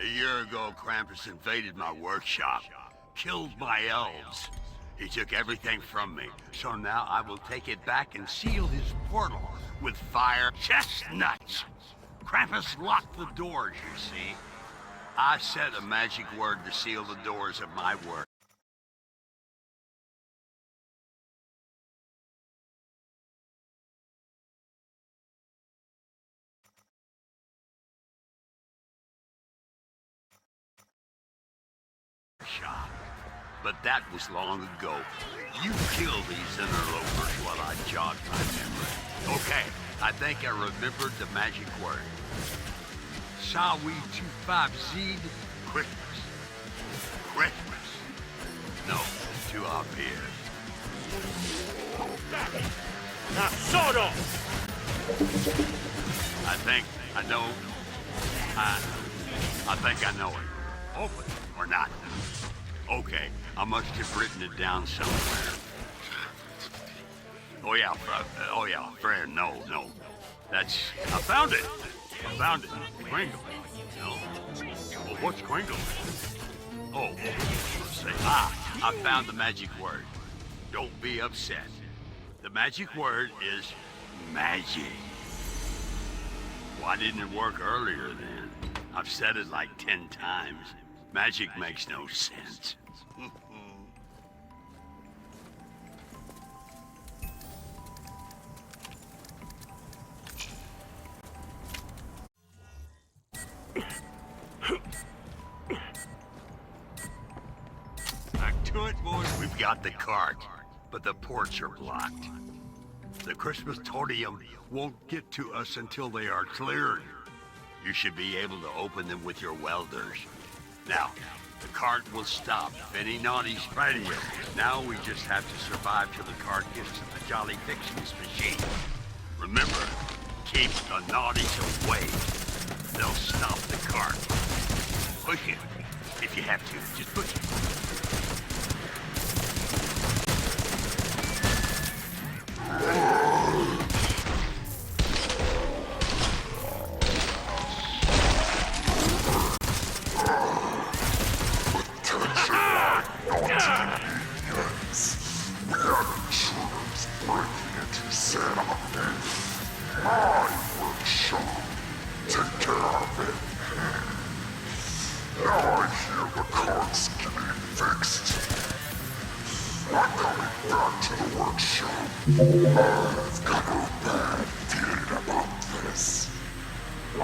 A year ago, Krampus invaded my workshop, killed my elves. He took everything from me, so now I will take it back and seal his portal with fire chestnuts. Krampus locked the doors, you see. I said a magic word to seal the doors of my work. Shop. But that was long ago. You kill these interlopers while I jog my memory. Okay, I think I remembered the magic word. Sawi 25Z Christmas. Christmas. No, it's too obvious. Now, sort off! I think I know. I think I know it. Open or not. Okay, I must have written it down somewhere. Oh yeah, friend, no. That's, I found it. Kringle. No? Well, what's Kringle? Oh, let's see. I found the magic word. Don't be upset. The magic word is magic. Why didn't it work earlier then? I've said it like 10 times. Magic makes no sense. Back to it, boys. We've got the cart, but the ports are blocked. The Christmas toadium won't get to us until they are cleared. You should be able to open them with your welders. Now, the cart will stop if any naughties spy you. Now we just have to survive till the cart gets to the Jolly Fixings machine. Remember, keep the naughties away. They'll stop the cart. Push it. If you have to, just push it. I've got a bad feeling about this. I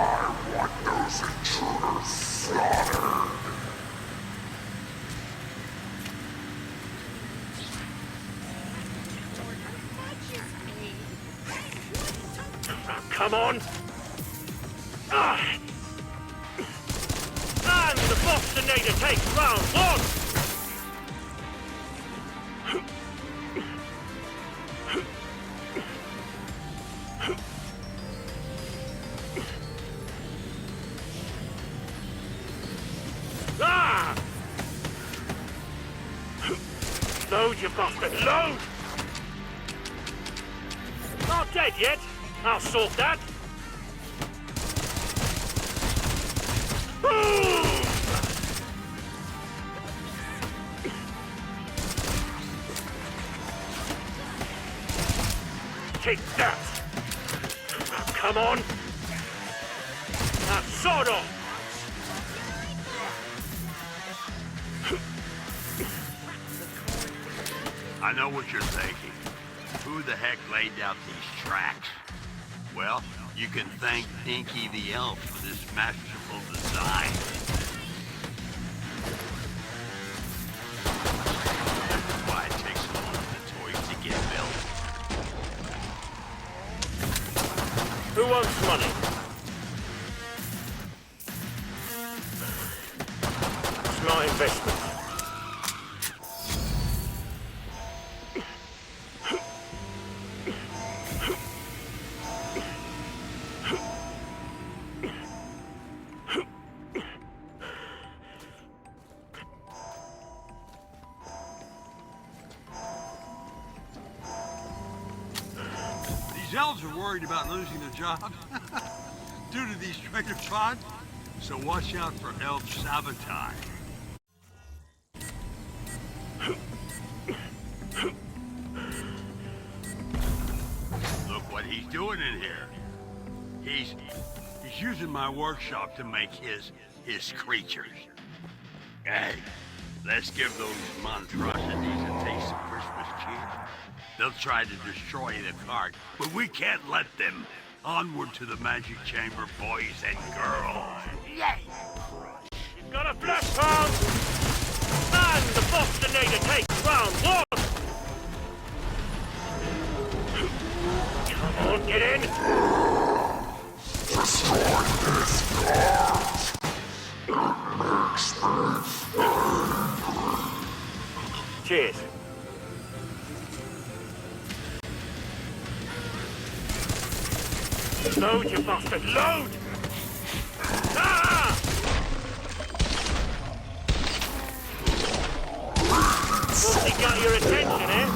want those intruders slaughtered. Come on! And the Bostinator takes round one! Load, you bastard, load! Not dead yet. I'll sort that. Boom! Take that! Come on! Now sort off! I know what you're thinking. Who the heck laid out these tracks? Well, you can thank Pinky the Elf for this masterful design. That's why it takes so long for the toys to get built. Who wants money? Smart investment. These elves are worried about losing their jobs due to these traitor pods. so watch out for elf sabotage. Look what he's doing in here. He's using my workshop to make his creatures. Hey, let's give those monstrosities a taste of Christmas cheer. They'll try to destroy the cart, but we can't let them. Onward to the magic chamber, boys and girls. Yay! You've got a flash pound! And the Bostinator takes round one! Come on, get in! Destroy this cart! It makes me angry. Cheers. Load, you bastard, load! Ah! Mostly got your attention, eh?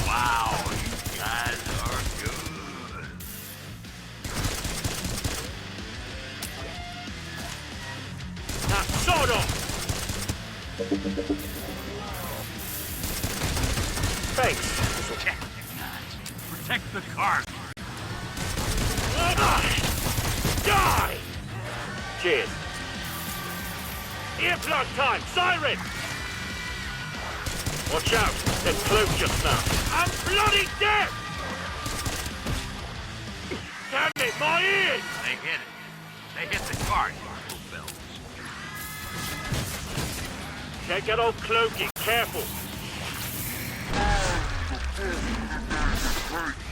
Wow, you guys are good. Now, sort off! Thanks. Protect the cart. Die! Cheers. Earplug time! Siren! Watch out! They're close just now. I'm bloody dead! Damn it, my ears! They hit it. They hit the cart, little bells. Take that old cloaky. Careful.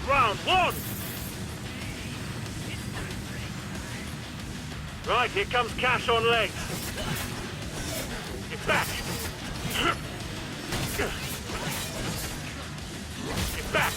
Round one! Right, here comes Cash on legs. Get back! Get back!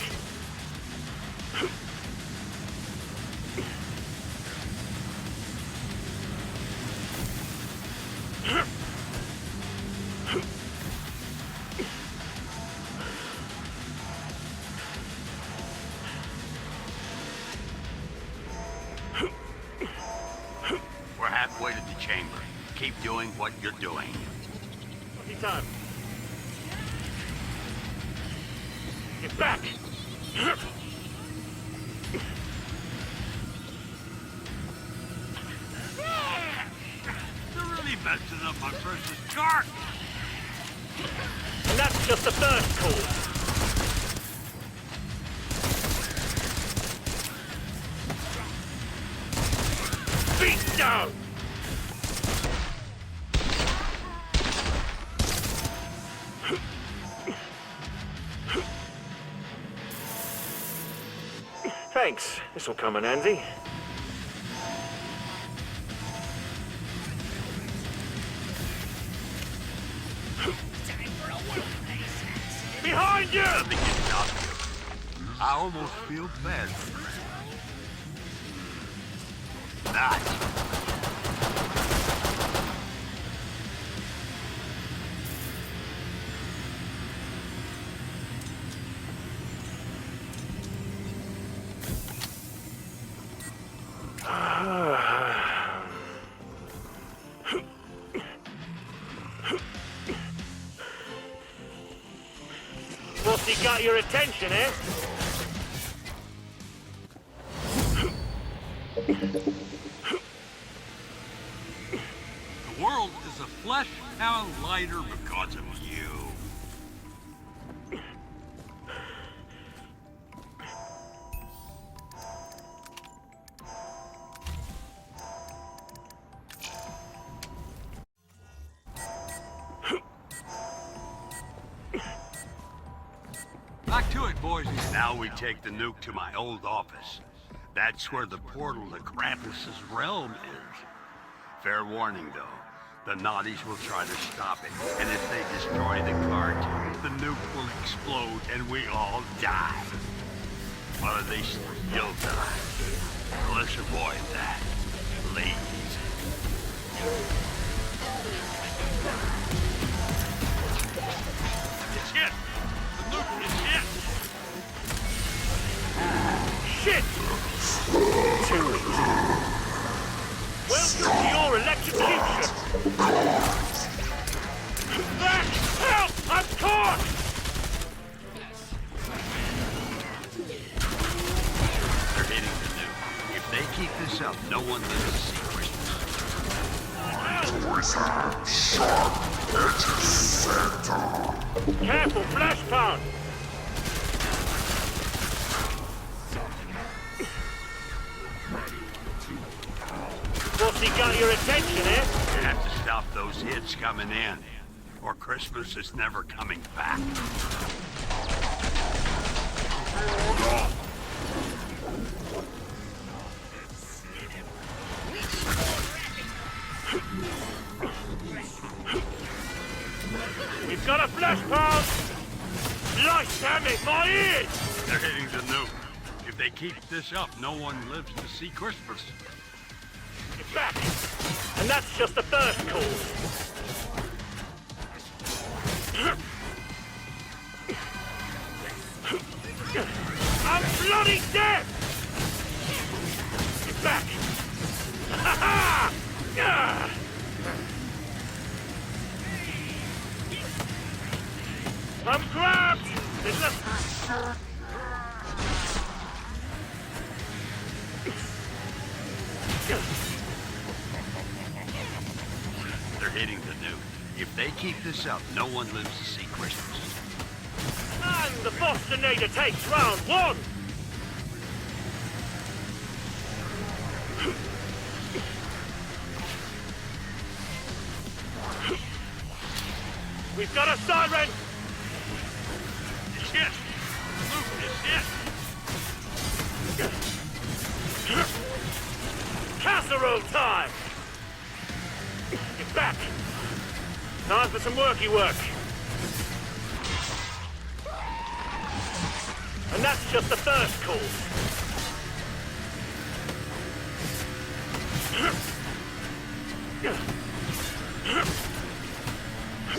We're halfway to the chamber. Keep doing what you're doing. Any time. Get back! They're really messing up my precious cart. And that's just the first call. Beat down! Thanks. This'll come in handy. Behind you! Let me get it out of you. I almost feel bad for you. That. What's he got your attention, eh? The world is a flesh pound lighter because of you. Back to it, boys. Now we take the nuke to my old office. That's where the portal to Krampus's realm is. Fair warning, though. The naughties will try to stop it, and if they destroy the cart, the nuke will explode and we all die. Or they still die. Let's avoid that, please. It's hit! The nuke is hit! no one lives to see Christmas. Toys have sharp edges, Santa. Careful, flash pound! What's he got your attention, eh? You have to stop those hits coming in, or Christmas is never coming back. We've got a flash pound! Slice, damn it, my ears! They're hitting the nuke. If they keep this up, no one lives to see Christmas. Get back! And that's just the first call. I'm bloody dead! Get back! Ha ha! Yeah! I'm grabbed! There's a... They're hitting the nuke. If they keep this up, no one lives to see Christmas. And the Bostonator takes round one! We've got a siren! It's hit! Luke is hit! Casserole time! Get back! Time for some worky work. And that's just the first call.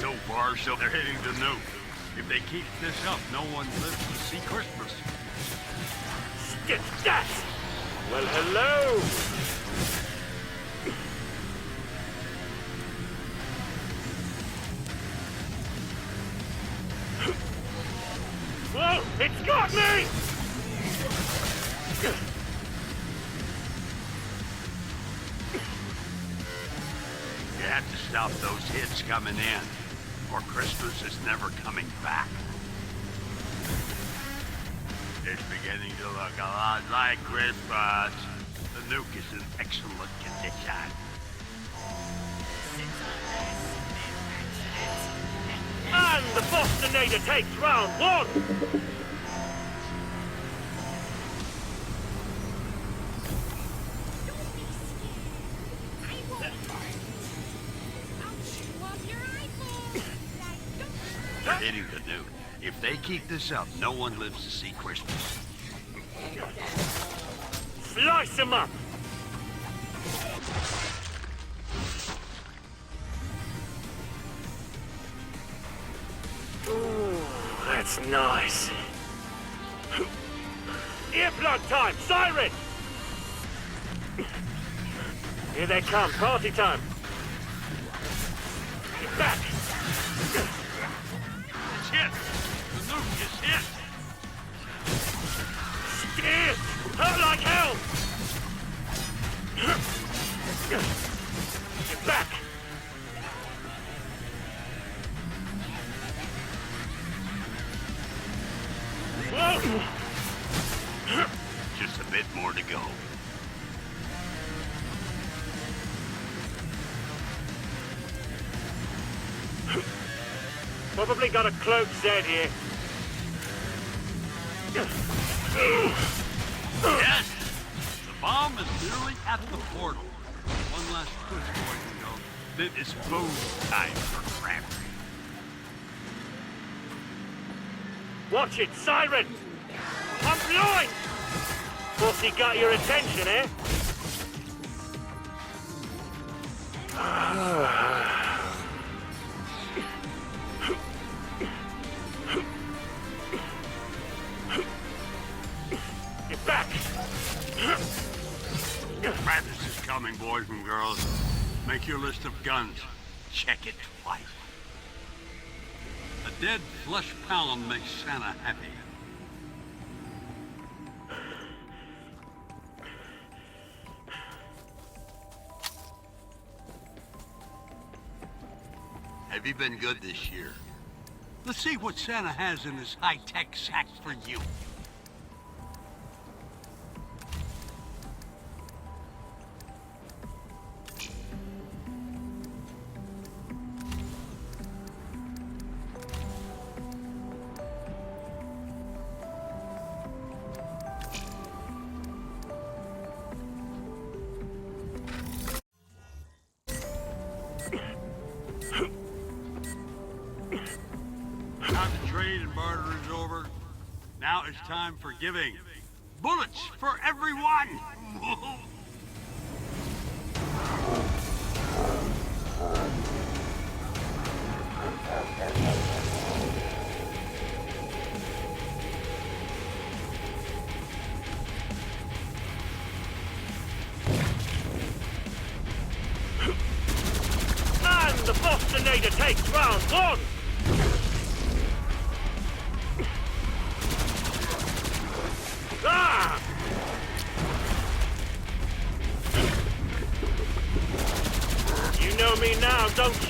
So far, so they're hitting the nuke. If they keep this up, no one lives to see Christmas. Get that! Well, hello! Whoa! It's got me! You have to stop those hits coming in, or Christmas is never coming back. It's beginning to look a lot like Christmas. The nuke is in excellent condition. And the Bostonator takes round one! They're hitting the nuke. If they keep this up, no one lives to see Christmas. Slice him up! Ooh, that's nice. Earplug time! Siren! Here they come. Party time! Get back! It's hit! The nuke is hit! Steer! Hurt like hell! Get back! Whoa! Just a bit more to go. Probably got a cloak Zed here. Yes! The bomb is nearly at the portal. One last push, boys and girls. Then it's boom time for Crabtree. Watch it, Siren! I'm blind! Thought he got your attention, eh? Get back! Practice is coming, boys and girls. Make your list of guns. Check it twice. A dead flesh pound makes Santa happy. Have you been good this year? Let's see what Santa has in his high-tech sack for you. Now the trade and barter is over. Now it's time for giving. Bullets for everyone! And the Bostonator takes round one! Ah! You know me now, don't you?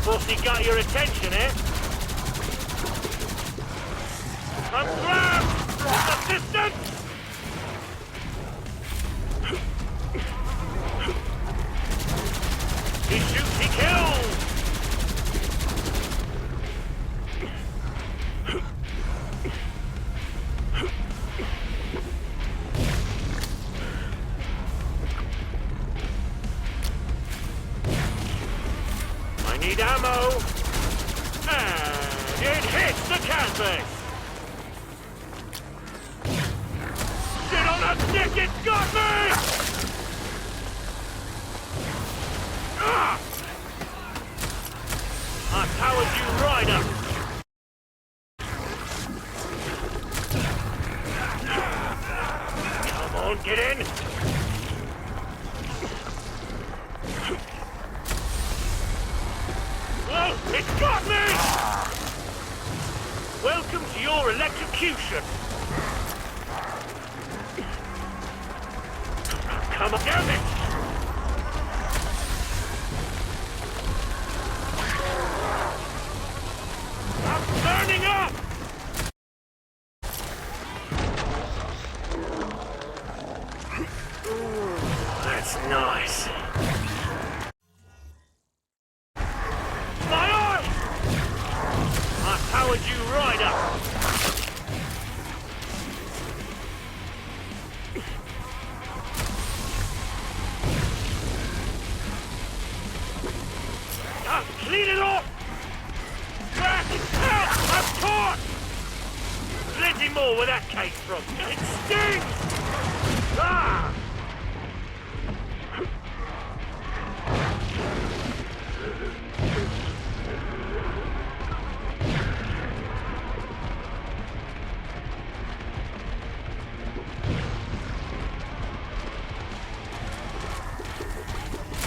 Bossy got your attention, eh? I'm ground! Assistance! He shoots, he kills! I need ammo! And it hits the canvas! Sit on a stick, it's got me! Ah! I powered you right up! Come on, get in! Whoa, it's got me! Welcome to your electrocution! Come on, damn it! I'm burning up! Ooh, that's nice. My eyes! I powered you right up. Clean it off! Back! Out! I'm caught! Plenty more where that came from. It stings! Ah!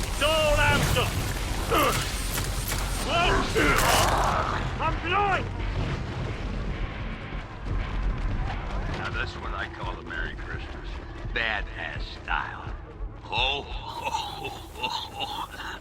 It's all amped up. Whoa! I'm blind! Now that's what I call a Merry Christmas. Badass style. Ho, ho, ho, ho, ho.